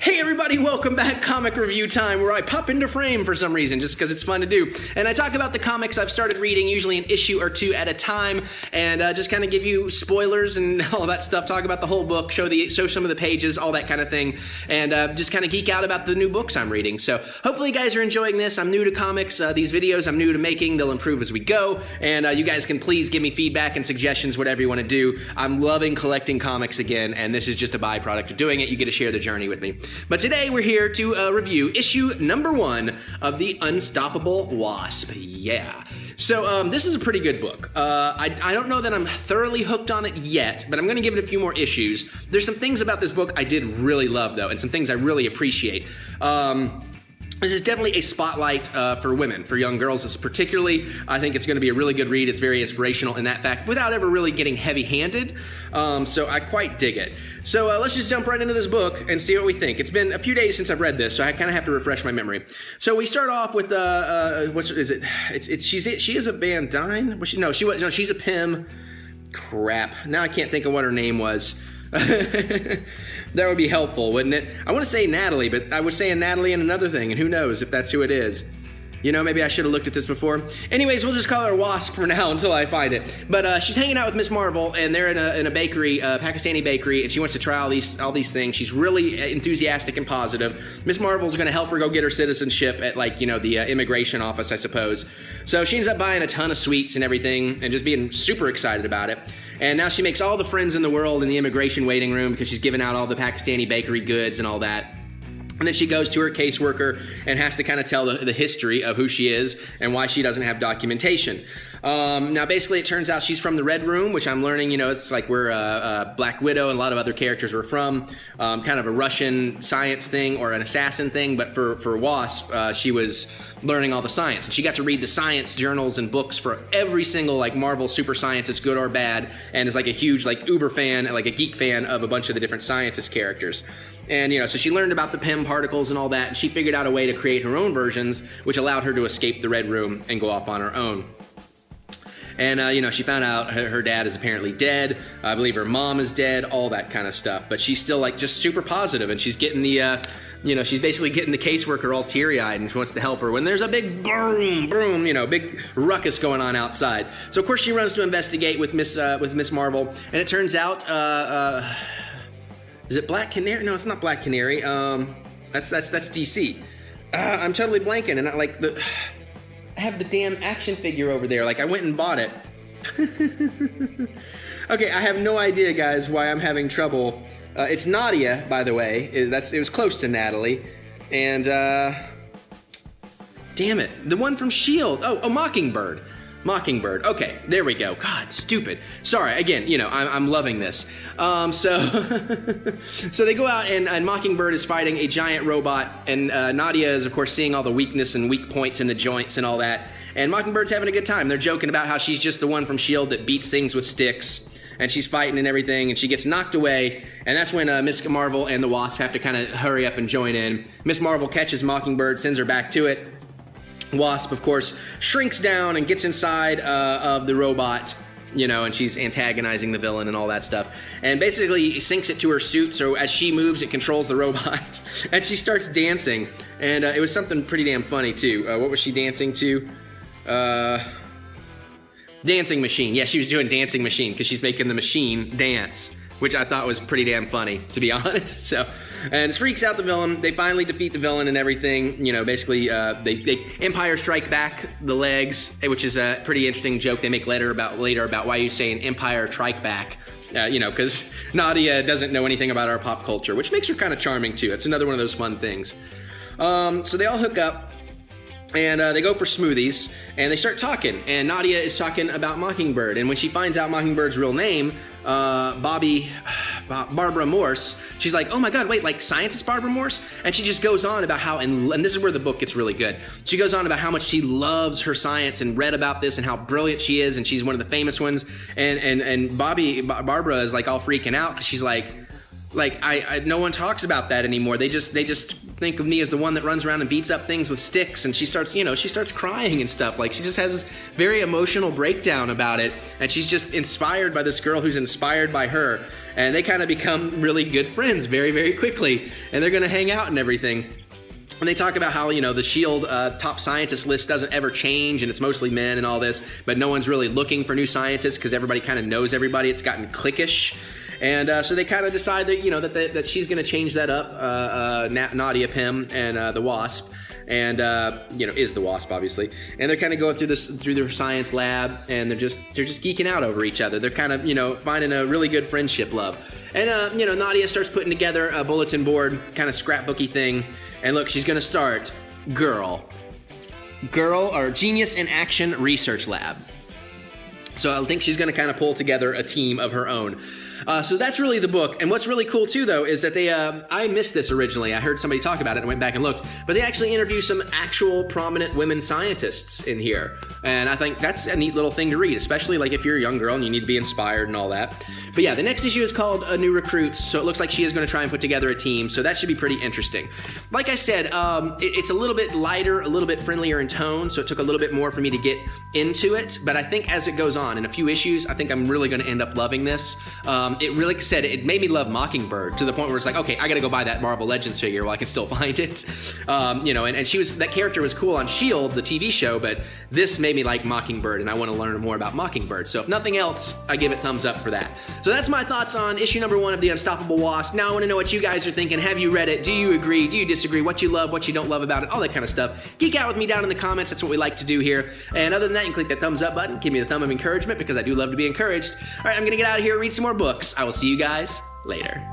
Hey everybody, welcome back. Comic review time, where I pop into frame for some reason, just because it's fun to do. And I talk about the comics I've started reading, usually an issue or two at a time, and just kind of give you spoilers and all that stuff, talk about the whole book, show some of the pages, all that kind of thing, and just kind of geek out about the new books I'm reading. So hopefully you guys are enjoying this. I'm new to comics. These videos I'm new to making. They'll improve as we go, and you guys can please give me feedback and suggestions, whatever you want to do. I'm loving collecting comics again, and this is just a byproduct of doing it. You get to share the journey with me. But today we're here to review issue number 1 of The Unstoppable Wasp. Yeah. So this is a pretty good book. I don't know that I'm thoroughly hooked on it yet, but I'm going to give it a few more issues. There's some things about this book I did really love, though, and some things I really appreciate. This is definitely a spotlight for women, for young girls particularly. I think it's going to be a really good read. It's very inspirational in that fact, without ever really getting heavy-handed. So I quite dig it. So let's just jump right into this book and see what we think. It's been a few days since I've read this, so I kind of have to refresh my memory. So we start off with she is a Van Dyne? She's a Pym. Crap. Now I can't think of what her name was. That would be helpful, wouldn't it? I want to say Natalie, but I was saying Natalie and another thing, and who knows if that's who it is. You know, maybe I should have looked at this before. Anyways, we'll just call her Wasp for now until I find it. But she's hanging out with Miss Marvel, and they're in a bakery, Pakistani bakery, and she wants to try all these things. She's really enthusiastic and positive. Miss Marvel's going to help her go get her citizenship at, like, you know, the immigration office, I suppose. So she ends up buying a ton of sweets and everything, and just being super excited about it. And now she makes all the friends in the world in the immigration waiting room because she's giving out all the Pakistani bakery goods and all that. And then she goes to her caseworker and has to kind of tell the history of who she is and why she doesn't have documentation. Now, basically, it turns out she's from the Red Room, which I'm learning, you know, it's like where Black Widow and a lot of other characters were from. Kind of a Russian science thing or an assassin thing, but for Wasp, she was learning all the science. And she got to read the science journals and books for every single, like, Marvel super scientist, good or bad, and is like a huge, like, uber fan, like a geek fan of a bunch of the different scientist characters. And, you know, so she learned about the Pym particles and all that, and she figured out a way to create her own versions, which allowed her to escape the Red Room and go off on her own. And, you know, she found out her dad is apparently dead. I believe her mom is dead, all that kind of stuff. But she's still, like, just super positive, and she's getting the, you know, she's basically getting the caseworker all teary-eyed, and she wants to help her when there's a big boom, you know, big ruckus going on outside. So, of course, she runs to investigate with Miss Marvel, and it turns out, is it Black Canary? No, it's not Black Canary. That's DC. I'm totally blanking, and I have the damn action figure over there. Like, I went and bought it. Okay, I have no idea, guys, why I'm having trouble. It's Nadia, by the way. It was close to Natalie. And, damn it. The one from S.H.I.E.L.D. Oh, Mockingbird. Mockingbird. Okay, there we go. God, stupid. Sorry, again, you know, I'm loving this. So they go out, and Mockingbird is fighting a giant robot, and Nadia is, of course, seeing all the weakness and weak points in the joints and all that. And Mockingbird's having a good time. They're joking about how she's just the one from S.H.I.E.L.D. that beats things with sticks, and she's fighting and everything, and she gets knocked away, and that's when Miss Marvel and the Wasp have to kind of hurry up and join in. Miss Marvel catches Mockingbird, sends her back to it. Wasp, of course, shrinks down and gets inside of the robot, you know, and she's antagonizing the villain and all that stuff. And basically sinks it to her suit, so as she moves, it controls the robot. And she starts dancing. And it was something pretty damn funny, too. What was she dancing to? Dancing Machine. Yeah, she was doing Dancing Machine, because she's making the machine dance, which I thought was pretty damn funny, to be honest. So, and it freaks out the villain. They finally defeat the villain and everything. You know, basically, they Empire Strike Back the legs, which is a pretty interesting joke they make later about why you say an Empire Strike Back. You know, because Nadia doesn't know anything about our pop culture, which makes her kind of charming too. It's another one of those fun things. So they all hook up. And they go for smoothies, and they start talking, and Nadia is talking about Mockingbird, and when she finds out Mockingbird's real name, Barbara Morse, she's like, oh my god, wait, like scientist Barbara Morse? And she just goes on about how, and this is where the book gets really good, she goes on about how much she loves her science and read about this and how brilliant she is, and she's one of the famous ones, and Barbara is like all freaking out, because she's like, no one talks about that anymore. They just think of me as the one that runs around and beats up things with sticks, and she starts crying and stuff. Like, she just has this very emotional breakdown about it, and she's just inspired by this girl who's inspired by her. and they kind of become really good friends very, very quickly, and they're going to hang out and everything. And they talk about how, you know, the SHIELD top scientist list doesn't ever change, and it's mostly men and all this, but no one's really looking for new scientists because everybody kind of knows everybody. It's gotten cliquish. And so they kind of decide that, you know, that she's going to change that up, Nadia, Pym, and the Wasp. And you know, is the Wasp, obviously, and they're kind of going through their science lab, and they're just geeking out over each other. They're kind of, you know, finding a really good friendship love. And you know, Nadia starts putting together a bulletin board kind of scrapbooky thing, and look, she's gonna start Girl or Genius in Action Research Lab. So I think she's gonna kind of pull together a team of her own. So that's really the book. And what's really cool too, though, is that they, I missed this originally. I heard somebody talk about it and went back and looked, but they actually interview some actual prominent women scientists in here. And I think that's a neat little thing to read, especially like if you're a young girl and you need to be inspired and all that. But yeah, the next issue is called New Recruits. So it looks like she is going to try and put together a team. So that should be pretty interesting. Like I said, it's a little bit lighter, a little bit friendlier in tone. So it took a little bit more for me to get into it. But I think as it goes on, in a few issues, I think I'm really going to end up loving this. It really, like I said, it made me love Mockingbird to the point where it's like, okay, I got to go buy that Marvel Legends figure while I can still find it. You know, and that character was cool on S.H.I.E.L.D., the TV show, but this made me like Mockingbird, and I want to learn more about Mockingbird. So if nothing else, I give it thumbs up for that. So that's my thoughts on issue number 1 of The Unstoppable Wasp. Now I want to know what you guys are thinking. Have you read it? Do you agree? Do you disagree? What you love, what you don't love about it, all that kind of stuff. Geek out with me down in the comments. That's what we like to do here. And other than that, you can click that thumbs up button. Give me the thumb of encouragement because I do love to be encouraged. All right, I'm going to get out of here, read some more books. I will see you guys later.